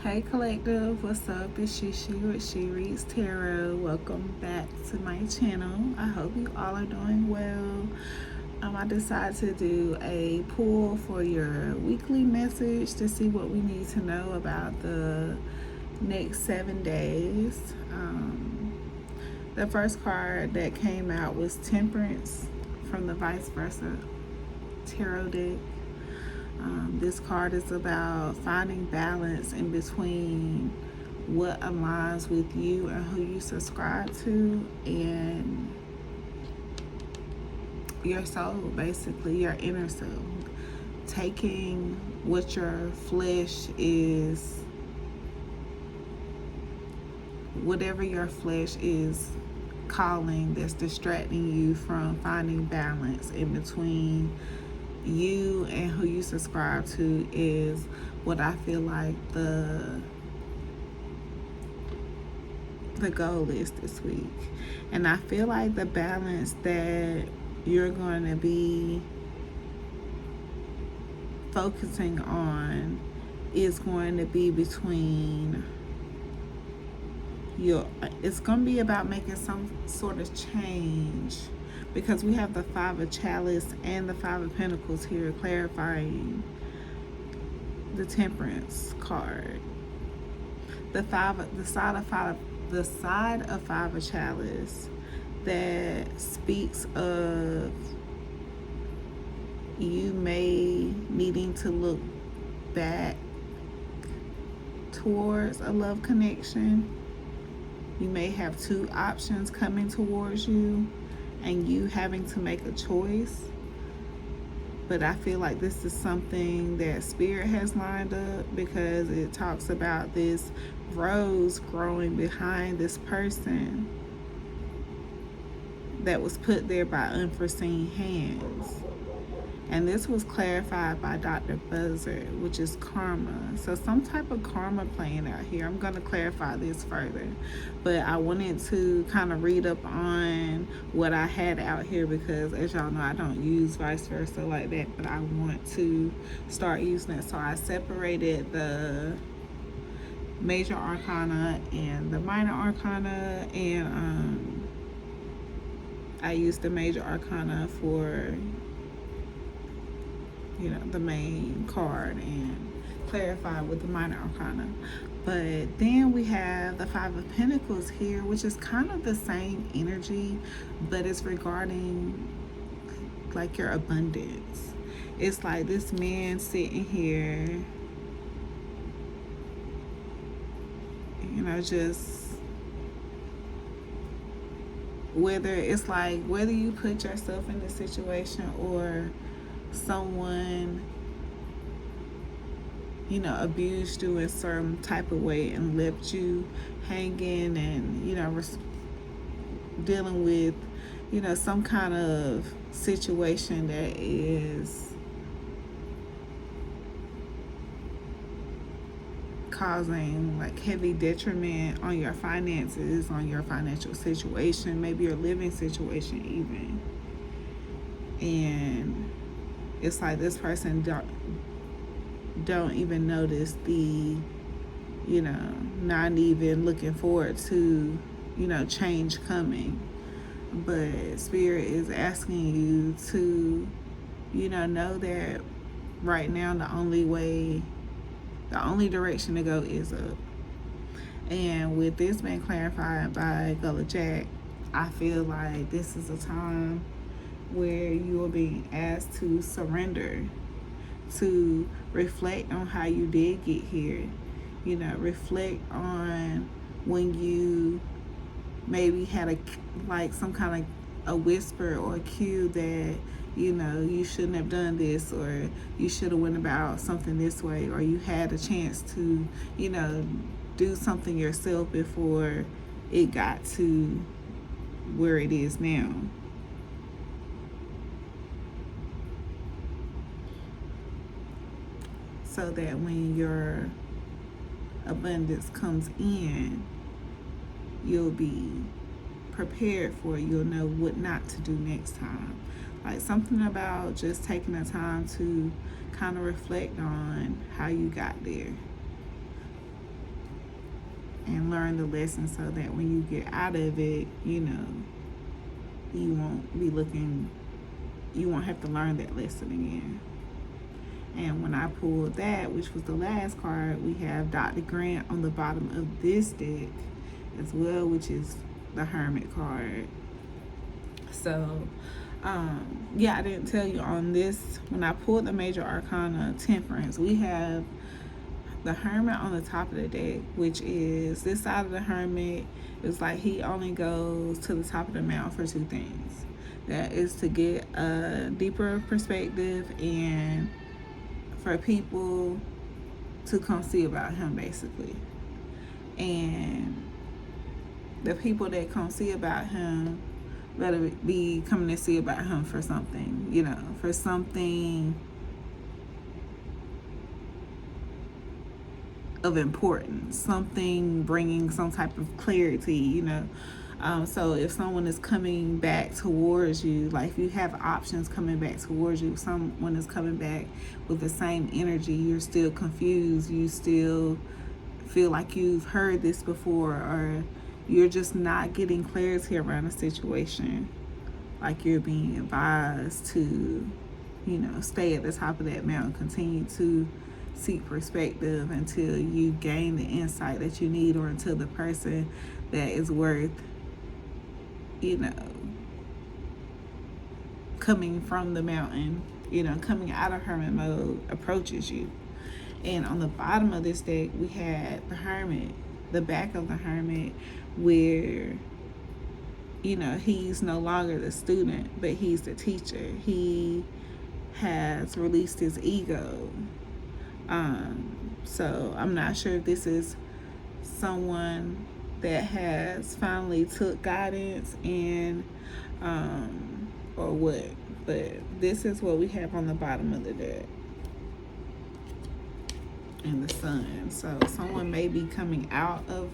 Hey collective, what's up? It's Shishi with She Reads Tarot. Welcome back to my channel. I hope you all are doing well. I decided to do a pull for your weekly message to see what we need to know about the next 7 days. The first card that came out was Temperance from the Vice Versa Tarot deck. This card is about finding balance in between what aligns with you and who you subscribe to and your soul, basically, your inner self. Taking what your flesh is, whatever your flesh is calling that's distracting you from finding balance in between you and who you subscribe to is what I feel like the goal is this week. And I feel like the balance that you're going to be focusing on is going to be between it's going to be about making some sort of change, because we have the Five of Chalice and the Five of Pentacles here clarifying the Temperance card. The side of Five of Chalice that speaks of you may needing to look back towards a love connection. You may have two options coming towards you and you having to make a choice. But I feel like this is something that Spirit has lined up, because it talks about this rose growing behind this person that was put there by unforeseen hands. And this was clarified by Dr. Buzzard, which is karma. So some type of karma playing out here. I'm going to clarify this further. But I wanted to kind of read up on what I had out here, because as y'all know, I don't use Vice Versa like that. But I want to start using it. So I separated the major arcana and the minor arcana. And I used the major arcana for the main card and clarify with the minor arcana. But then we have the Five of Pentacles here, which is kind of the same energy, but it's regarding like your abundance. It's like this man sitting here, just whether you put yourself in this situation or someone abused you in some type of way and left you hanging, and dealing with some kind of situation that is causing like heavy detriment on your finances, on your financial situation, maybe your living situation even. And it's like this person don't even notice the, not even looking forward to, change coming. But Spirit is asking you to, know that right now the only direction to go is up. And with this being clarified by Gullah Jack, I feel like this is a time where you are being asked to surrender, to reflect on how you did get here. Reflect on when you maybe had some kind of a whisper or a cue that you shouldn't have done this, or you should have went about something this way, or you had a chance to do something yourself before it got to where it is now. So that when your abundance comes in, you'll be prepared for it. You'll know what not to do next time. Like something about just taking the time to kind of reflect on how you got there. and learn the lesson so that when you get out of it, you won't be looking, you won't have to learn that lesson again. And when I pulled that, which was the last card, we have Dr. Grant on the bottom of this deck as well, which is the Hermit card. So, yeah, I didn't tell you on this. When I pulled the Major Arcana Temperance, we have the Hermit on the top of the deck, which is this side of the Hermit. It's like he only goes to the top of the mountain for two things. That is to get a deeper perspective and for people to come see about him, basically. And the people that come see about him better be coming to see about him for something, for something of importance, something bringing some type of clarity, so if someone is coming back towards you, like if you have options coming back towards you, someone is coming back with the same energy, you're still confused, you still feel like you've heard this before, or you're just not getting clarity around a situation, like you're being advised to, stay at the top of that mountain, continue to seek perspective until you gain the insight that you need, or until the person that is worth, coming from the mountain, coming out of hermit mode approaches you. And on the bottom of this deck, we had the Hermit, the back of the Hermit, where, he's no longer the student, but he's the teacher. He has released his ego. So I'm not sure if this is someone that has finally took guidance and or what, but this is what we have on the bottom of the deck. And the Sun. So someone may be coming out of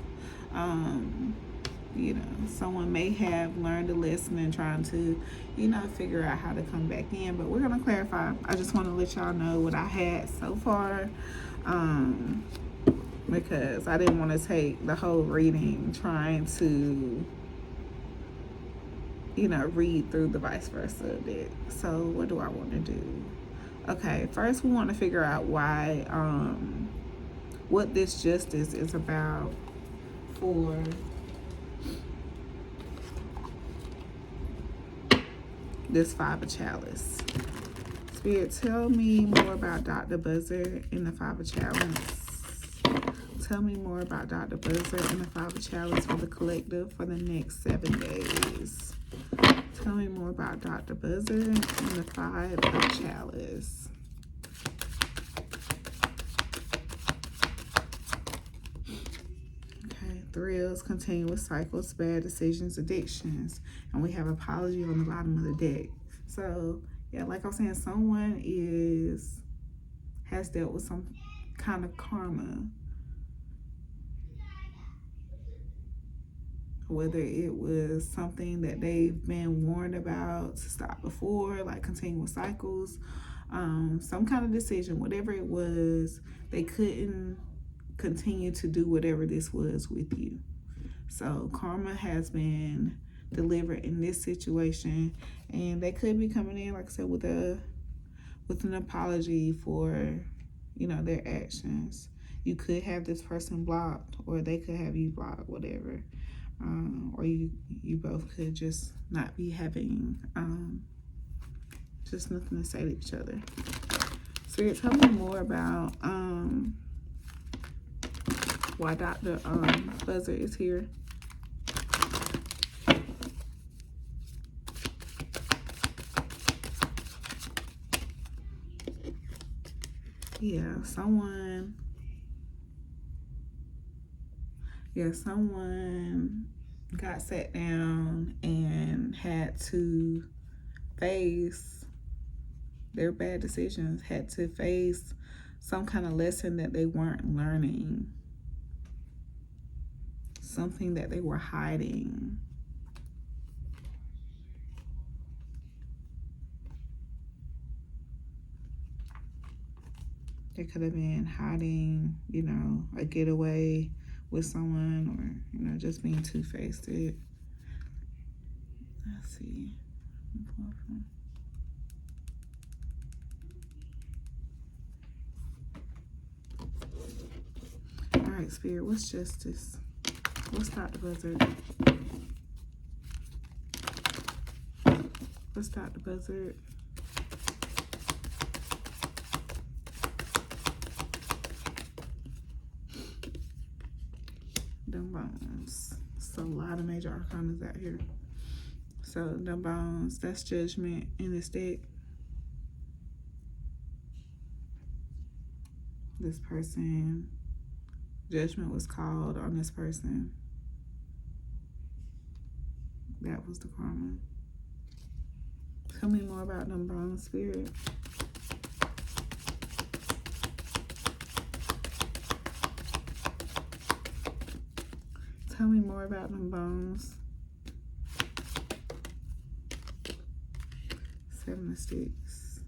someone may have learned a lesson and trying to figure out how to come back in, but we're going to clarify. I just want to let y'all know what I had so far, because I didn't want to take the whole reading trying to read through the vice versa bit. So what do I want to do? Okay, first we want to figure out why, what this justice is about for this Five of Chalice. Spirit, tell me more about Dr. Buzzer in the Five of Chalice. Tell me more about Dr. Buzzer in the Five of Chalice for the collective for the next 7 days. Tell me more about Dr. Buzzer in the Five of Chalice. Okay, thrills, continuous cycles, bad decisions, addictions. And we have apology on the bottom of the deck. So, yeah, like I was saying, someone has dealt with some kind of karma. Whether it was something that they've been warned about to stop before, like continuous cycles, some kind of decision, whatever it was, they couldn't continue to do whatever this was with you. So karma has been delivered in this situation, and they could be coming in, like I said, with an apology for, their actions. You could have this person blocked, or they could have you blocked, whatever. Or you both could just not be having just nothing to say to each other. Spirit, tell me more about why Dr. Buzzer is here. Yeah, someone got sat down and had to face their bad decisions, had to face some kind of lesson that they weren't learning, something that they were hiding. They could have been hiding, a getaway with someone, or just being two-faced. Let's see. All right, Spirit, what's justice? What's Dr. Buzzard? What's Dr. Buzzard? Them bones. It's a lot of major arcanas out here. So them bones, that's judgment in this deck. This person, judgment was called on this person. That was the karma. Tell me more about them bones, Spirit. Tell me more about them bones. 7 of Sticks.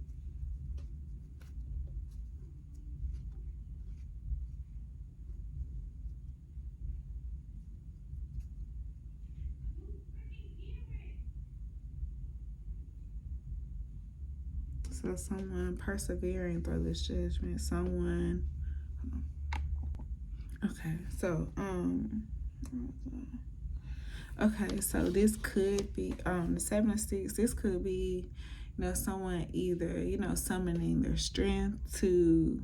So someone persevering through this judgment. Someone. Okay, so okay, so this could be the 7 of Sticks. This could be, someone either summoning their strength to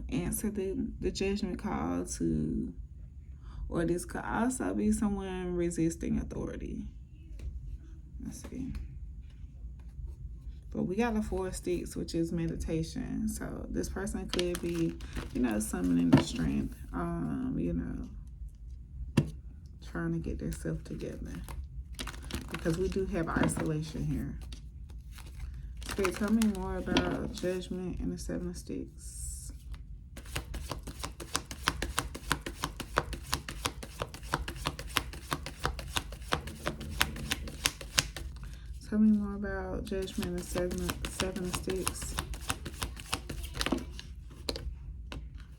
answer the judgment call to, or this could also be someone resisting authority. Let's see. But we got the 4 of Sticks, which is meditation. So this person could be, summoning the strength, trying to get themselves together. Because we do have isolation here. Spirit, tell me more about judgment and the 7 of Sticks. Tell me more about judgment and 7 of Sticks.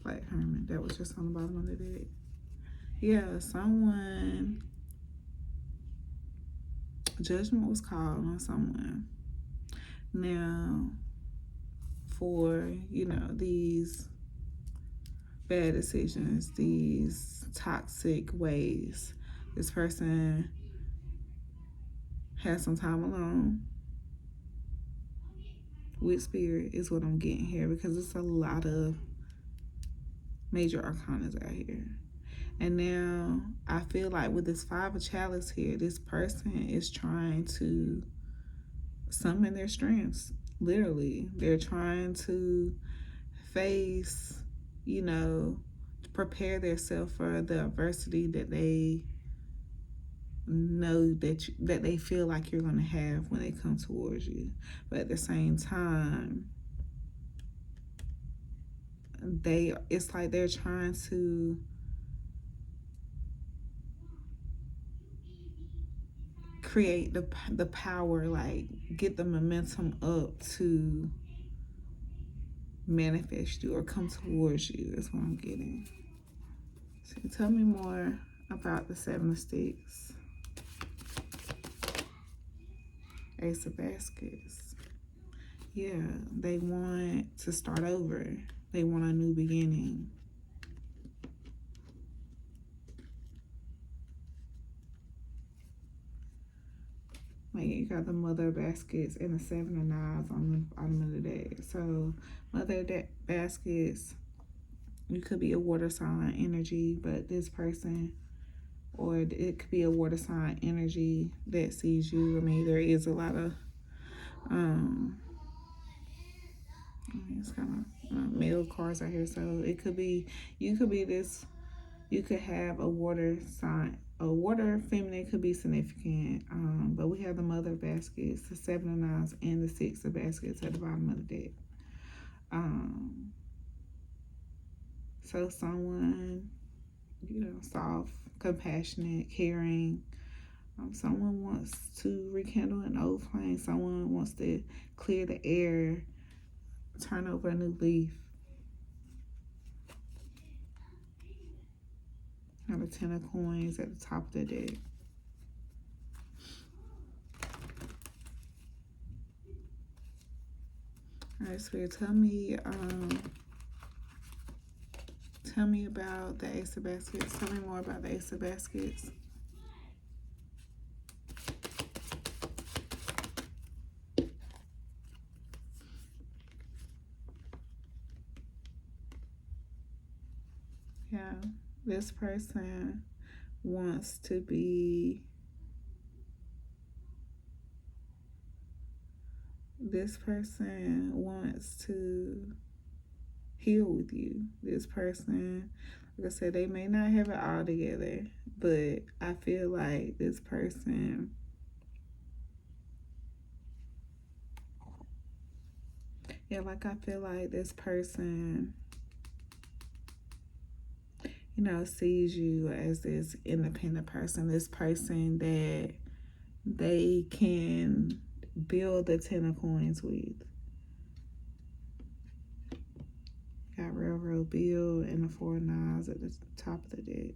Like Hermit, that was just on the bottom of the deck. Yeah, someone, judgment was called on someone. Now, for, these bad decisions, these toxic ways, this person had some time alone with Spirit is what I'm getting here, because it's a lot of major arcanas out here. And now I feel like with this 5 of Chalice here, this person is trying to summon their strengths. Literally, they're trying to face, prepare themselves for the adversity that they know that they feel like you're going to have when they come towards you. But at the same time, it's like they're trying to create the power, like get the momentum up to manifest you or come towards you. That's what I'm getting. So tell me more about the 7 of Sticks. Ace of Baskets. Yeah, they want to start over. They want a new beginning. Like you got the Mother of Baskets and the 7 of Knives on the bottom of the deck. So Mother of Baskets, you could be a water sign energy, but this person, or it could be a water sign energy that sees you. I mean, there is a lot of it's kind of male cards out here. So it could be, you could have a water sign. A water feminine could be significant, but we have the Mother of Baskets, the 7 of Knives, and the 6 of Baskets at the bottom of the deck. So someone, soft, compassionate, caring. Someone wants to rekindle an old flame. Someone wants to clear the air, turn over a new leaf. the Ten of Coins at the top of the deck. All right, Spirit, tell me about the Ace of Baskets. Tell me more about the Ace of Baskets. Yeah, this person wants to be, this person wants to heal with you. This person, like I said, they may not have it all together, but I feel like this person, yeah, like I feel like this person, you know, sees you as this independent person, this person that they can build the Ten of Coins with. Got Railroad Bill and the Four of Knives at the top of the deck.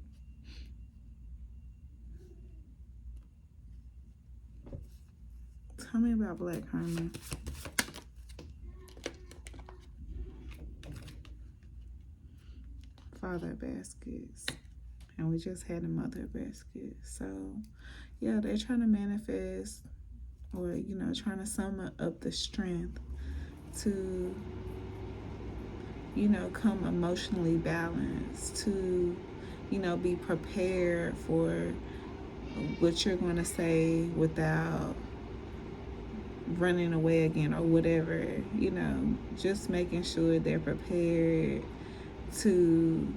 Tell me about Black Hermit. Father of Baskets. And we just had a Mother of Baskets. So, yeah, they're trying to manifest, or, you know, trying to summon up the strength to, you know, come emotionally balanced, to, you know, be prepared for what you're going to say without running away again or whatever, you know, just making sure they're prepared to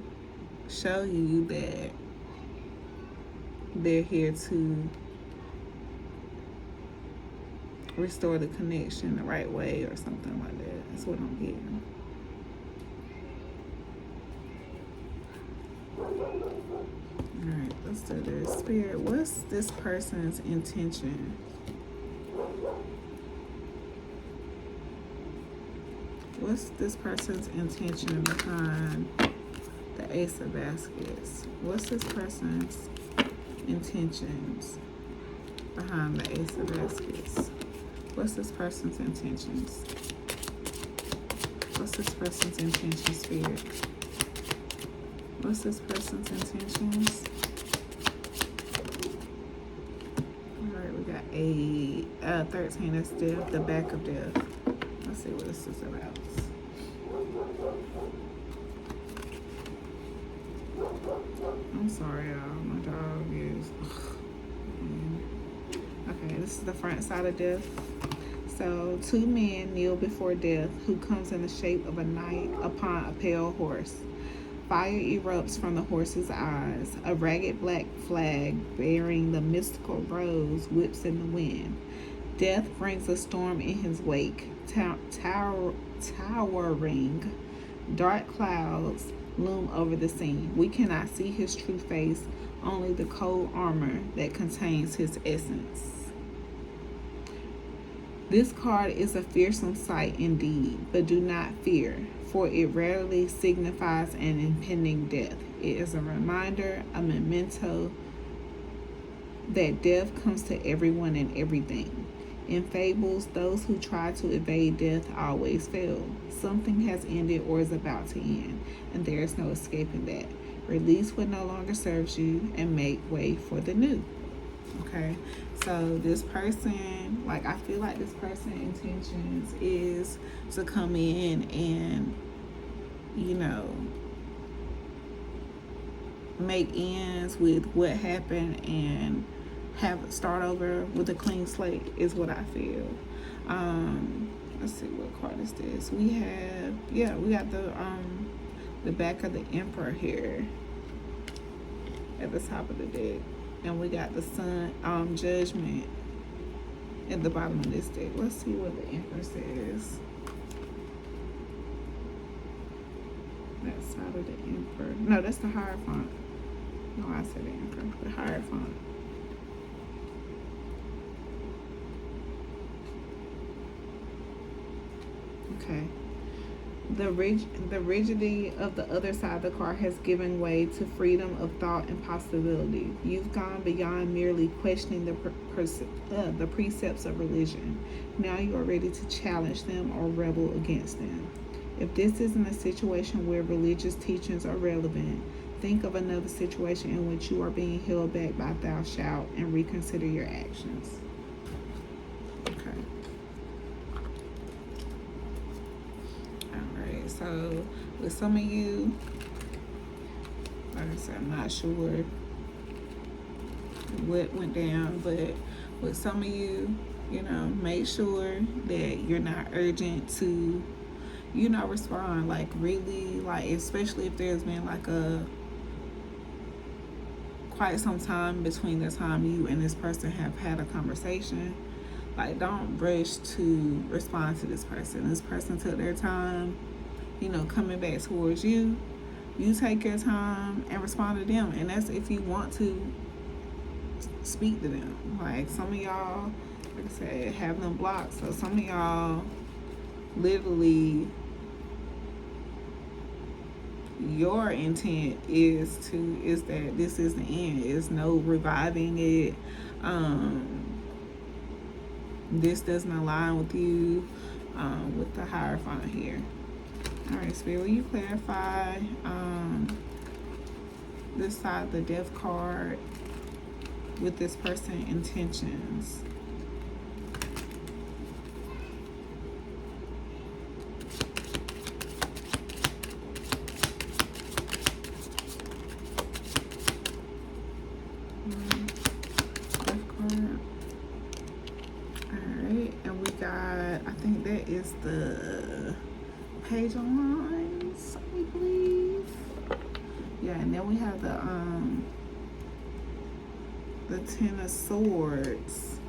show you that they're here to restore the connection the right way or something like that. That's what I'm getting. Alright, let's do this. Spirit, what's this person's intention? What's this person's intention behind the Ace of Baskets? What's this person's intentions behind the Ace of Baskets? What's this person's intentions? What's this person's intentions, Spirit? What's this person's intentions? Alright, we got a 13, that's death, the back of death. Let's see what this is about. I'm sorry, y'all. My dog is... Okay, this is the front side of death. So, two men kneel before death, who comes in the shape of a knight upon a pale horse. Fire erupts from the horse's eyes. A ragged black flag bearing the mystical rose whips in the wind. Death brings a storm in his wake. Towering dark clouds loom over the scene. We cannot see his true face, only the cold armor that contains his essence. This card is a fearsome sight indeed, but do not fear, for it rarely signifies an impending death. It is a reminder, a memento, that death comes to everyone and everything. In fables, those who try to evade death always fail. Something has ended or is about to end, and there is no escaping that. Release what no longer serves you and make way for the new. Okay, so this person, like, I feel like this person's intentions is to come in and, you know, make ends with what happened and start over with a clean slate is what I feel. Let's see, what card is this? We have, yeah, we got the back of the Emperor here at the top of the deck, and we got the Sun, Judgment at the bottom of this deck. Let's see what the Emperor says. That side of the Emperor. No, that's the Hierophant. No, I said the Emperor. The Hierophant. Okay. The rigidity of the other side of the card has given way to freedom of thought and possibility. You've gone beyond merely questioning the precepts of religion. Now you are ready to challenge them or rebel against them. If this isn't a situation where religious teachings are relevant, think of another situation in which you are being held back by thou shalt and reconsider your actions. Okay. Alright, so with some of you, like I said, I'm not sure what went down, but with some of you, make sure that you're not urgent to, respond. Like, really, like, especially if there's been like quite some time between the time you and this person have had a conversation. Like, don't rush to respond to this person. This person took their time, coming back towards you. You take your time and respond to them. And that's if you want to speak to them. Like, some of y'all, like I said, have them blocked. So some of y'all literally, your intent is that this is the end. It's no reviving it. This doesn't align with you, with the Hierophant here. All right, Spirit, will you clarify this side of the Death card with this person's intentions? Is the Page of Wands, I believe. Yeah, and then we have the Ten of Swords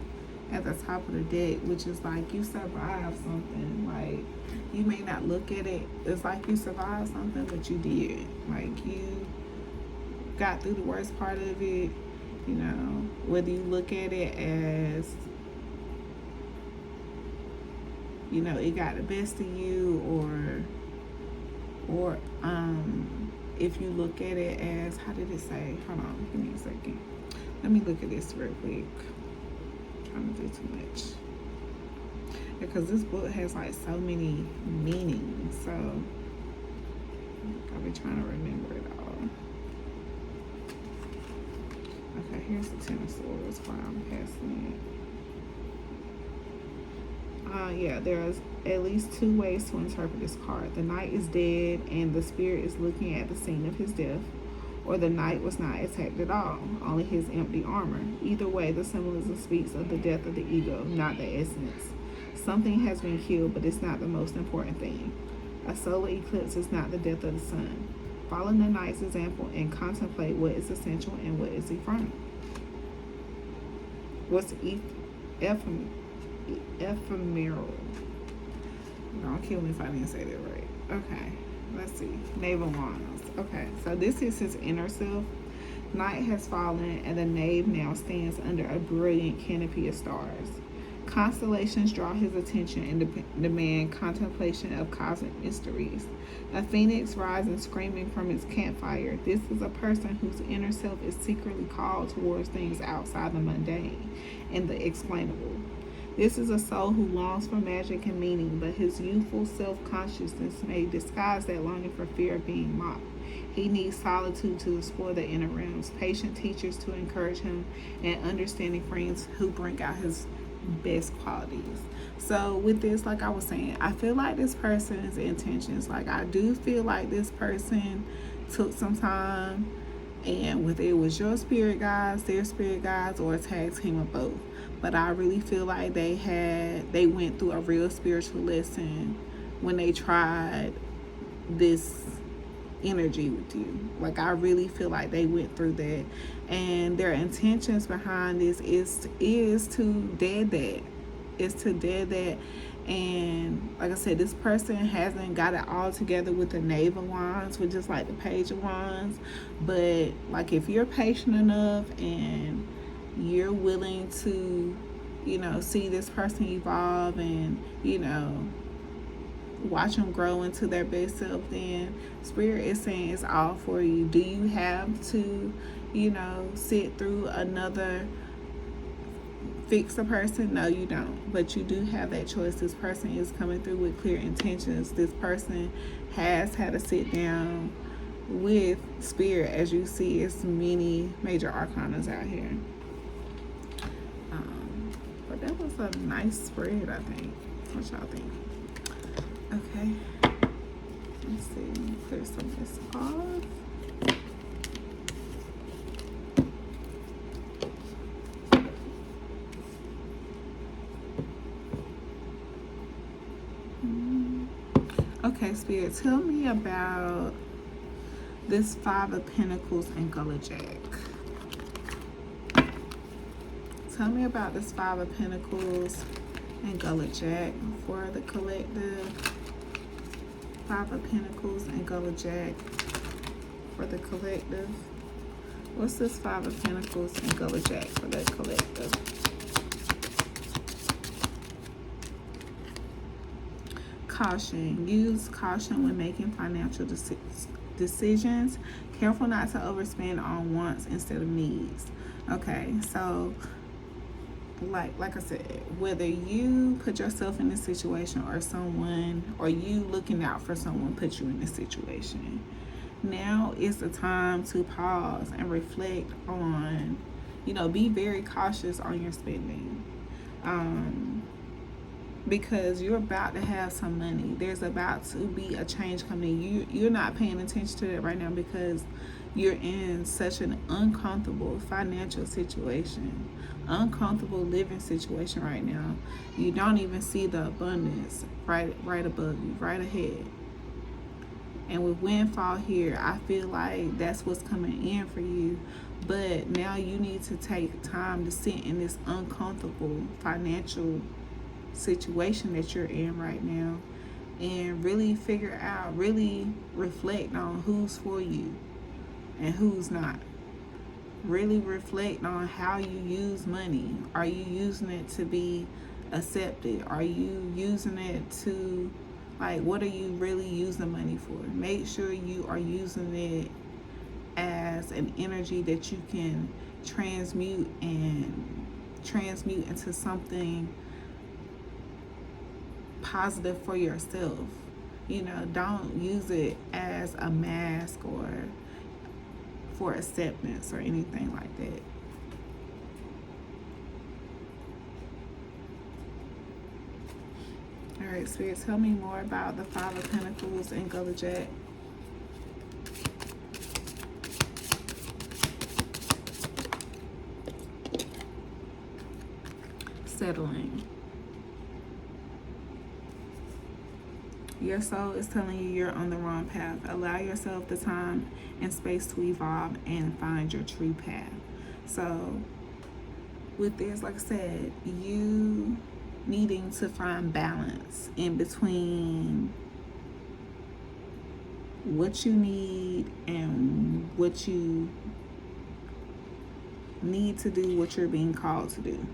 at the top of the deck, which is like you survived something. Like, you may not look at it as like you survived something, but you did. Like, you got through the worst part of it. Whether you look at it as it got the best of you, or if you look at it as, how did it say? Hold on, give me a second. Let me look at this real quick. I'm trying to do too much. Because this book has like so many meanings, so I'll be trying to remember it all. Okay, here's the Ten of Swords while I'm passing it. Yeah, there's at least two ways to interpret this card. The knight is dead and the spirit is looking at the scene of his death, or the knight was not attacked at all, only his empty armor. Either way, the symbolism speaks of the death of the ego, not the essence. Something has been killed, but it's not the most important thing. A solar eclipse is not the death of the sun. Follow the knight's example and contemplate what is essential and what is ephemeral. What's ephemeral? Don't kill me if I didn't say that right. Okay, let's see. Knave of Wands. Okay, so this is his inner self. Night has fallen and the knave now stands under a brilliant canopy of stars. Constellations draw his attention and demand contemplation of cosmic mysteries. A phoenix rising screaming from its campfire. This is a person whose inner self is secretly called towards things outside the mundane and the explainable. This is a soul who longs for magic and meaning, but his youthful self-consciousness may disguise that longing for fear of being mocked. He needs solitude to explore the inner realms, patient teachers to encourage him, and understanding friends who bring out his best qualities. So with this, like I was saying, I feel like this person's intentions, like I do feel like this person took some time, and whether it was your spirit guides, their spirit guides, or a tag team of both. But I really feel like they went through a real spiritual lesson when they tried this energy with you. Like, I really feel like they went through that, and their intentions behind this is to dead that. It's to dead that. And like I said, this person hasn't got it all together with the Knave of Wands, which is like the Page of Wands. But like, if you're patient enough and you're willing to, see this person evolve and, watch them grow into their best self, then Spirit is saying it's all for you. Do you have to, sit through another fix a person? No, you don't. But you do have that choice. This person is coming through with clear intentions. This person has had a sit down with Spirit. As you see, it's many major arcanas out here. But that was a nice spread, I think. What y'all think? Okay. Let's see. Clear some of this off. Okay, Spirit, tell me about this Five of Pentacles and Gullah Jack. Tell me about this Five of Pentacles and Gullah Jack for the collective. Five of Pentacles and Gullah Jack for the collective. What's this Five of Pentacles and Gullah Jack for the collective? Caution. Use caution when making financial decisions. Careful not to overspend on wants instead of needs. Okay, so like I said, whether you put yourself in this situation or someone, or you looking out for someone put you in this situation, now is the time to pause and reflect on, be very cautious on your spending. Because you're about to have some money. There's about to be a change coming. You're not paying attention to that right now because you're in such an uncomfortable financial situation, uncomfortable living situation right now. You don't even see the abundance right above you, right ahead. And with windfall here, I feel like that's what's coming in for you. But now you need to take time to sit in this uncomfortable financial situation that you're in right now and really figure out, really reflect on who's for you and who's not. Really reflect on how you use money. Are you using it to be accepted? Are you using it to, what are you really using money for? Make sure you are using it as an energy that you can transmute into something positive for yourself. Don't use it as a mask or for acceptance or anything like that. All right, Spirit, tell me more about the Five of Pentacles and Gullah Jack. Settling. Your soul is telling you you're on the wrong path. Allow yourself the time and space to evolve and find your true path. So with this, like I said, you needing to find balance in between what you need and what you need to do, what you're being called to do.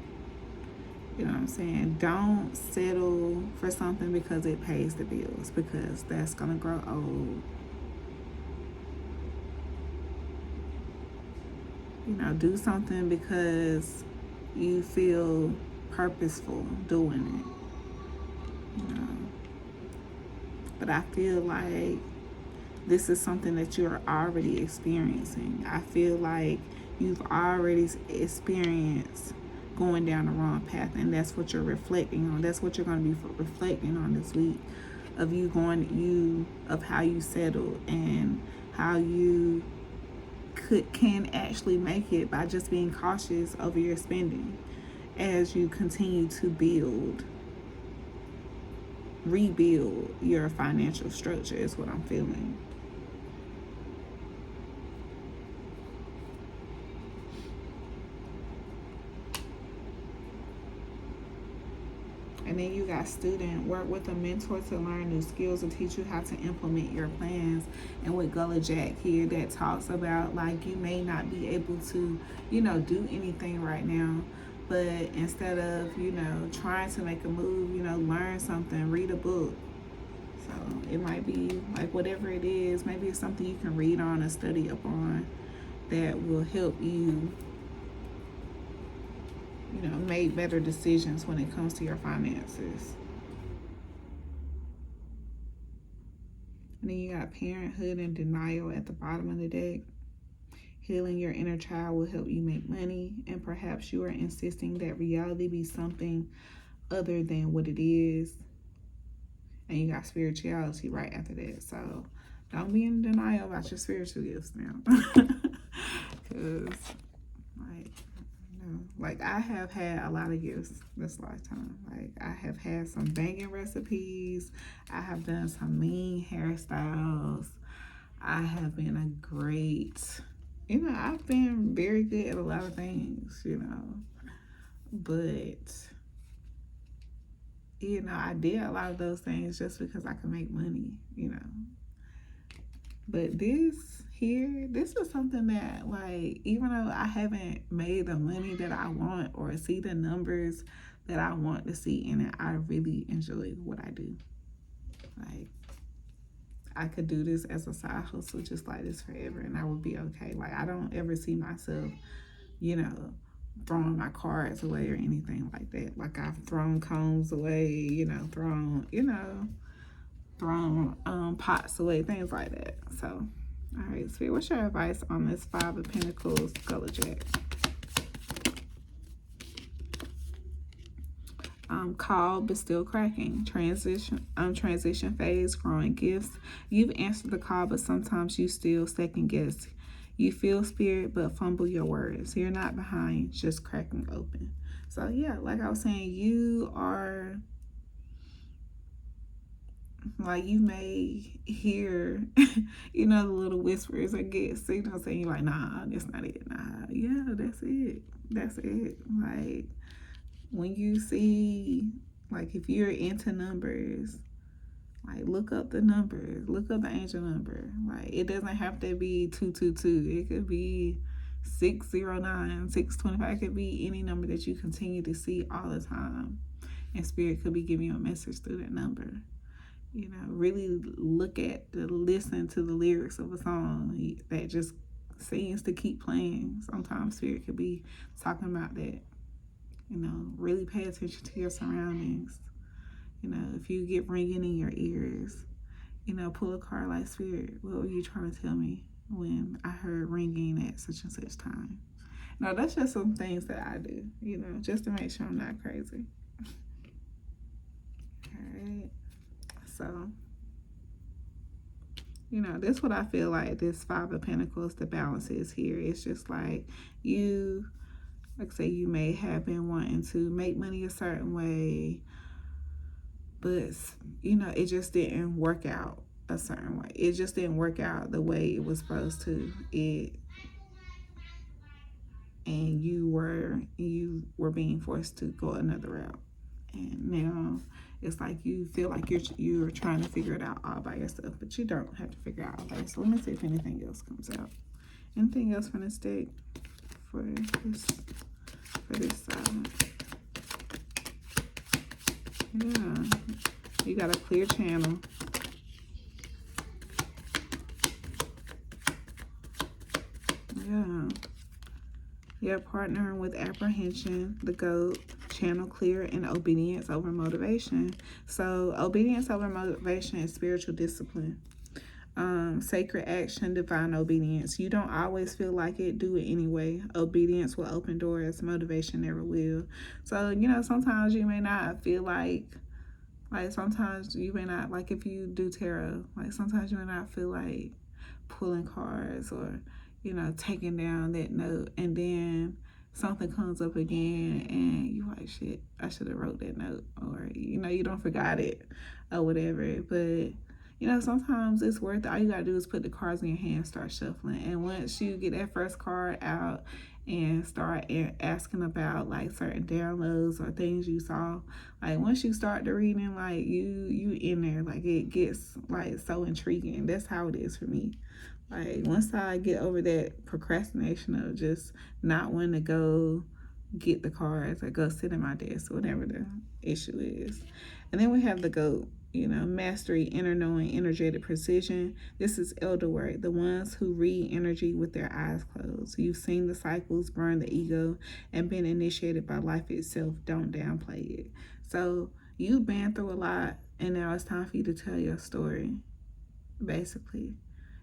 You know what I'm saying? Don't settle for something because it pays the bills, because that's going to grow old. Do something because you feel purposeful doing it. But I feel like this is something that you're already experiencing. I feel like you've already experienced going down the wrong path, and that's what you're reflecting on. That's what you're going to be reflecting on this week, of how you settled and how you can actually make it by just being cautious over your spending as you continue to rebuild your financial structure is what I'm feeling. And then you got student, work with a mentor to learn new skills and teach you how to implement your plans. And with Gullah Jack here, that talks about you may not be able to, do anything right now. But instead of, trying to make a move, learn something, read a book, it might be like whatever it is, maybe it's something you can read on or study up on that will help you, make better decisions when it comes to your finances. And then you got parenthood and denial at the bottom of the deck. Healing your inner child will help you make money, and perhaps you are insisting that reality be something other than what it is. And you got spirituality right after that. So don't be in denial about your spiritual gifts now. Because, like I have had a lot of gifts this lifetime. Like I have had some banging recipes. I have done some mean hairstyles. I have been a great, I've been very good at a lot of things, but I did a lot of those things just because I could make money, But this is something that, like, even though I haven't made the money that I want or see the numbers that I want to see in it, I really enjoy what I do. Like, I could do this as a side hustle just like this forever, and I would be okay. Like, I don't ever see myself, throwing my cards away or anything like that. Like, I've thrown combs away, thrown pots away, things like that. So, all right, Spirit, what's your advice on this Five of Pentacles color jack? Called but still cracking. Transition phase, growing gifts. You've answered the call, but sometimes you still second guess. You feel spirit, but fumble your words. You're not behind, just cracking open. So yeah, like I was saying, you are, like, you may hear, the little whispers or get signals saying, you're like, nah, that's not it. Nah, yeah, that's it. That's it. Like, when you see, like, if you're into numbers, like, look up the numbers, look up the angel number. Like, it doesn't have to be 222. It could be 609, 625. It could be any number that you continue to see all the time. And Spirit could be giving you a message through that number. Really listen to the lyrics of a song that just seems to keep playing. Sometimes Spirit could be talking about that. Really pay attention to your surroundings. If you get ringing in your ears, pull a card like, Spirit, what were you trying to tell me when I heard ringing at such and such time? No, that's just some things that I do, just to make sure I'm not crazy. All right. So, that's what I feel like this Five of Pentacles, the balance is here. It's just like like say you may have been wanting to make money a certain way, but it just didn't work out a certain way. It just didn't work out the way it was supposed to. And you were being forced to go another route. And now it's like you feel like you're trying to figure it out all by yourself, but you don't have to figure it out all by yourself. Let me see if anything else comes out. Anything else from this deck for this side? Yeah, you got a clear channel. Yeah, partnering with apprehension, the goat, channel clear, and obedience over motivation. So obedience over motivation is spiritual discipline. Sacred action, divine obedience. You don't always feel like it, do it anyway. Obedience will open doors, motivation never will. So, sometimes you may not feel like sometimes you may not, like if you do tarot, like sometimes you may not feel like pulling cards or, taking down that note, and then something comes up again and you're like, shit, I should have wrote that note, or, you don't forgot it or whatever. But sometimes it's worth it. All you gotta do is put the cards in your hand, start shuffling. And once you get that first card out and start asking about like certain downloads or things you saw, like once you start the reading, like you in there, like it gets like so intriguing. That's how it is for me. Like once I get over that procrastination of just not wanting to go get the cards or go sit at my desk or whatever the issue is. And then we have the goat. mastery, inner knowing, energetic precision. This is elder work, the ones who read energy with their eyes closed. You've seen the cycles, burn the ego, and been initiated by life itself. Don't downplay it. So you've been through a lot, and now it's time for you to tell your story, basically.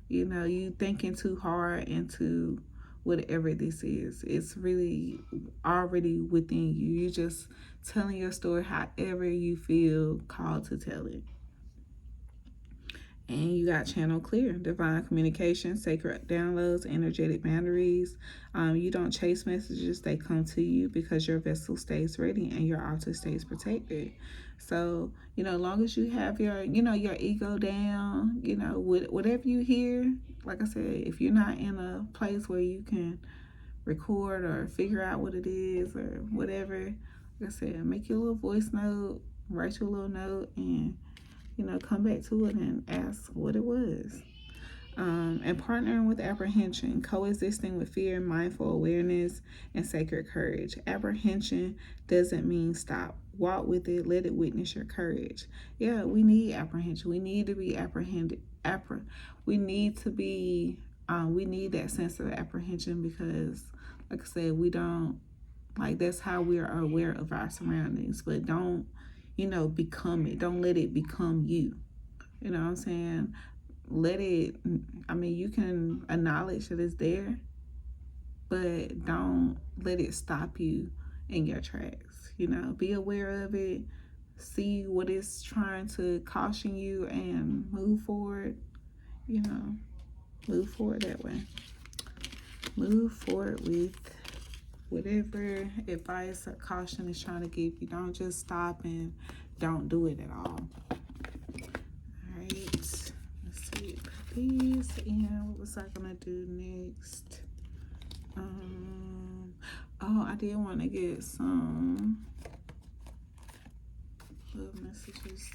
You thinking too hard into whatever this is. It's really already within you. You're just telling your story however you feel called to tell it. And you got channel clear, divine communication, sacred downloads, energetic boundaries. You don't chase messages, they come to you because your vessel stays ready and your altar stays protected. So, as long as you have your ego down, whatever you hear, like I said, if you're not in a place where you can record or figure out what it is or whatever, like I said, make your little voice note, write your little note, and come back to it and ask what it was. And partnering with apprehension, coexisting with fear, mindful awareness, and sacred courage. Apprehension doesn't mean stop. Walk with it. Let it witness your courage. Yeah, we need apprehension. We need to be apprehended. We need to be. We need that sense of apprehension because, like I said, we don't that's how we are aware of our surroundings. But don't, become it. Don't let it become you. You know what I'm saying? Let it, you can acknowledge that it's there, but don't let it stop you in your tracks. Be aware of it, see what it's trying to caution you, and move forward. Move forward that way. Move forward with whatever advice or caution is trying to give you. Don't just stop and don't do it at all. All right. Let's see. Please. And what was I gonna do next? I did want to get some love messages.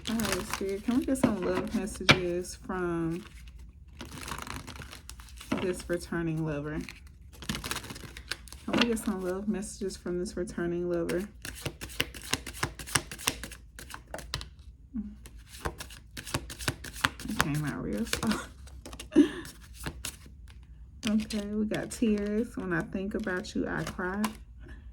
All right, Spirit, can we get some love messages from this returning lover? Can we get some love messages from this returning lover? It came out real soft. Okay, we got tears. When I think about you, I cry.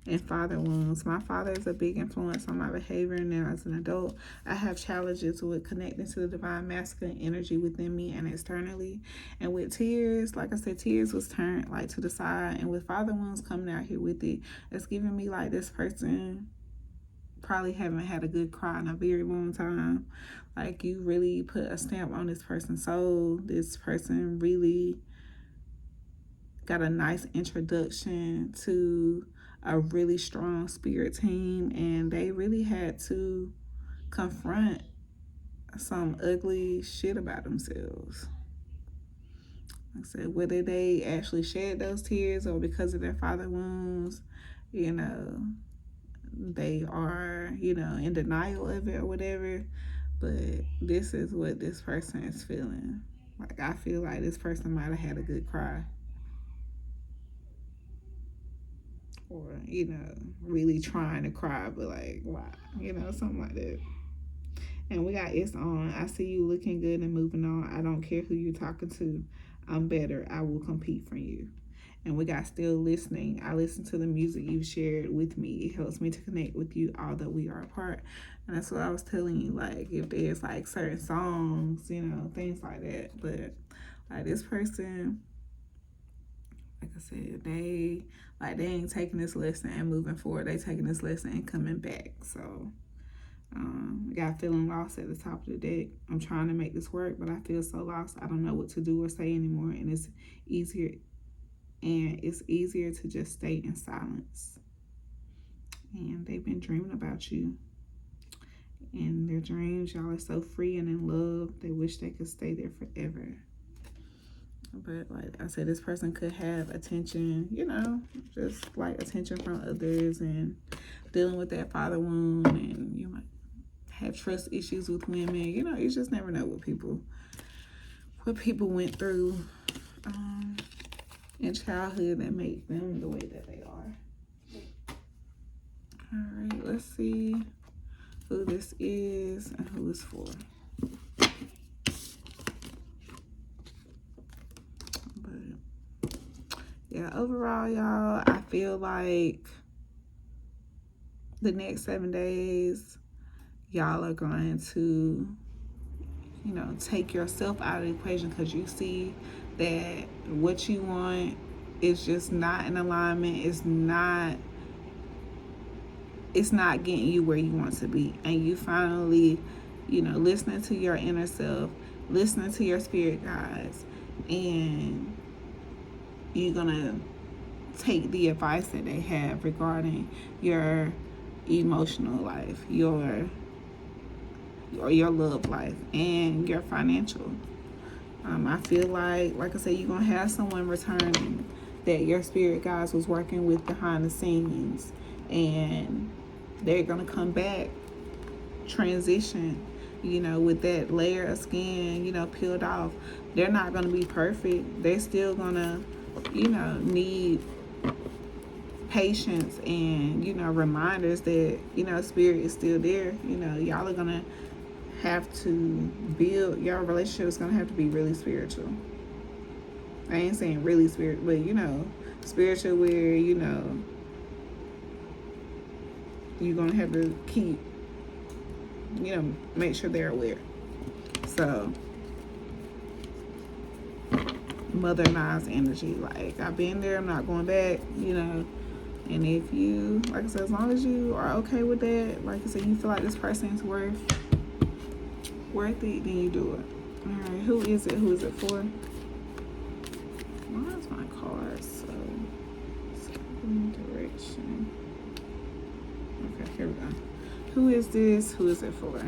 And father wounds. My father is a big influence on my behavior now as an adult. I have challenges with connecting to the divine masculine energy within me and externally. And with tears, like I said, tears was turned to the side. And with father wounds coming out here with it, it's giving me this person probably haven't had a good cry in a very long time. You really put a stamp on this person's soul. This person really got a nice introduction to a really strong spirit team, and they really had to confront some ugly shit about themselves. Like I said, whether they actually shed those tears or because of their father wounds, they are, in denial of it or whatever. But this is what this person is feeling. I feel like this person might have had a good cry. Or, really trying to cry, but why? Something like that. And we got It's On. I see you looking good and moving on. I don't care who you're talking to. I'm better. I will compete for you. And we got Still Listening. I listen to the music you've shared with me. It helps me to connect with you, although we are apart. And that's what I was telling you, if there's certain songs, things like that. But this person, like I said, they ain't taking this lesson and moving forward. They taking this lesson and coming back. So I got feeling lost at the top of the deck. I'm trying to make this work, but I feel so lost. I don't know what to do or say anymore. And it's easier to just stay in silence. And they've been dreaming about you. In their dreams, y'all are so free and in love. They wish they could stay there forever. But like I said, this person could have attention, just attention from others and dealing with that father wound, and you might have trust issues with women. You just never know what people went through in childhood that make them the way that they are. All right, let's see who this is and who it's for. But yeah, overall, y'all, I feel like the next 7 days, y'all are going to, you know, take yourself out of the equation, because you see that what you want is just not in alignment. It's not getting you where you want to be. And you finally, you know, listening to your inner self, listening to your spirit guides, and you're gonna take the advice that they have regarding your emotional life, your love life, and your financial. I feel like I said, you're gonna have someone returning that your spirit guides was working with behind the scenes, and they're gonna come back, transition, you know, with that layer of skin, you know, peeled off. They're not gonna be perfect. They're still gonna, you know, need patience and, you know, reminders that, you know, spirit is still there. You know, y'all are gonna have to build, your relationship is gonna have to be really spiritual. I ain't saying really spiritual, but, you know, spiritual where, you know, you're gonna have to keep, you know, make sure they're aware. So, mother Nas energy, like, I've been there, I'm not going back, you know. And if you, like I said, as long as you are okay with that, like I said, you feel like this person is worth it, then you do it. All right, who is it? Who is it for? Why is my card so direction? Okay, here we go. Who is this? Who is it for?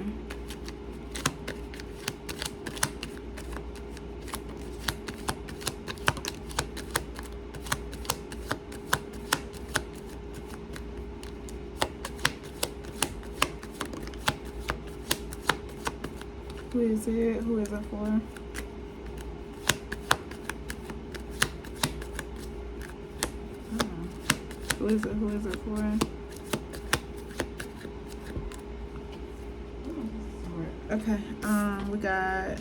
Who is it? Who is it for? Who is it? Who is it for? Okay. We got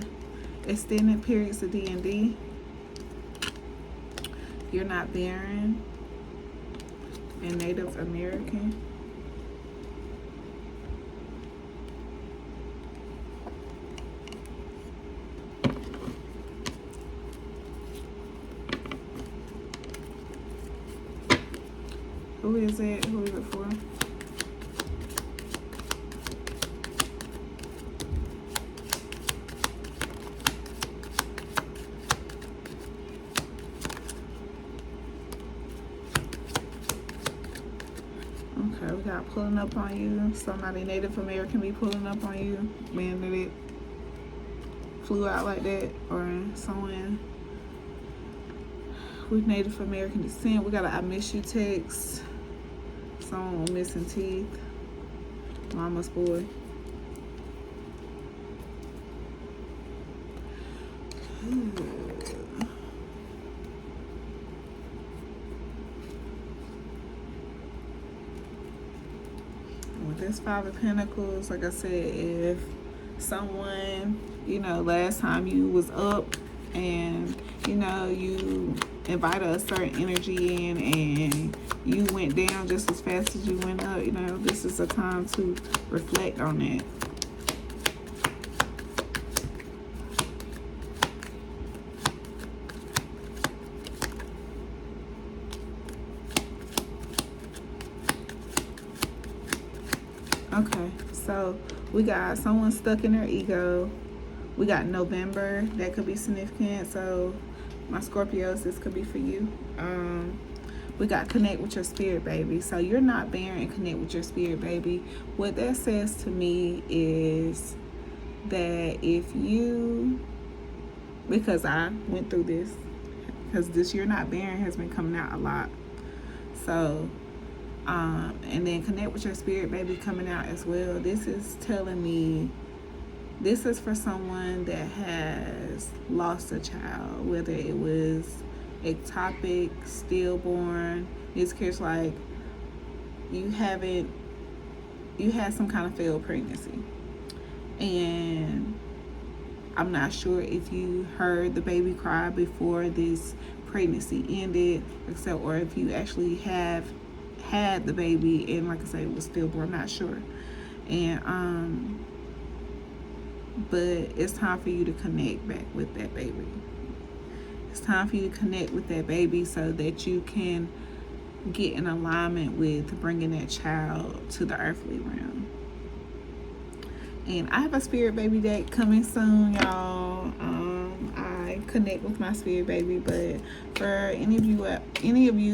extended periods of D&D. You're not barren. And Native American. Who is it? Who is it for? Okay, we got pulling up on you. Somebody Native American be pulling up on you, being that it flew out like that, or someone with Native American descent. We got a I miss you text. Someone with missing teeth. Mama's boy. With this Five of Pentacles, like I said, if someone, you know, last time you was up and, you know, you invited a certain energy in and you went down just as fast as you went up, you know, this is a time to reflect on that. Okay, so we got someone stuck in their ego. We got November, that could be significant. So my Scorpios, this could be for you. We got connect with your spirit, baby. So you're not barren, and connect with your spirit, baby. What that says to me is that if you, because I went through this, because this you're not barren has been coming out a lot. So, and then connect with your spirit, baby, coming out as well. This is telling me, this is for someone that has lost a child, whether it was ectopic, stillborn. It's case like you haven't you had some kind of failed pregnancy, and I'm not sure if you heard the baby cry before this pregnancy ended, except, or if you actually have had the baby and, like I said, it was stillborn. I'm not sure. And but it's time for you to connect back with that baby. It's time for you to connect with that baby so that you can get in alignment with bringing that child to the earthly realm. And I have a spirit baby date coming soon, y'all. I connect with my spirit baby, but for any of you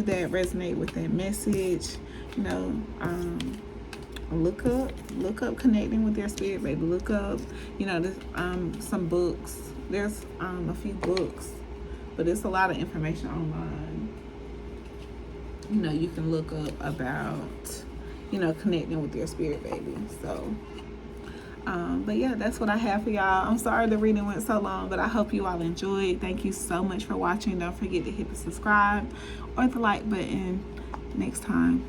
that resonate with that message, look up connecting with your spirit baby. Look up, some books. There's a few books, but it's a lot of information online. You can look up about, connecting with your spirit baby. So, but yeah, that's what I have for y'all. I'm sorry the reading went so long, but I hope you all enjoyed. Thank you so much for watching. Don't forget to hit the subscribe or the like button next time.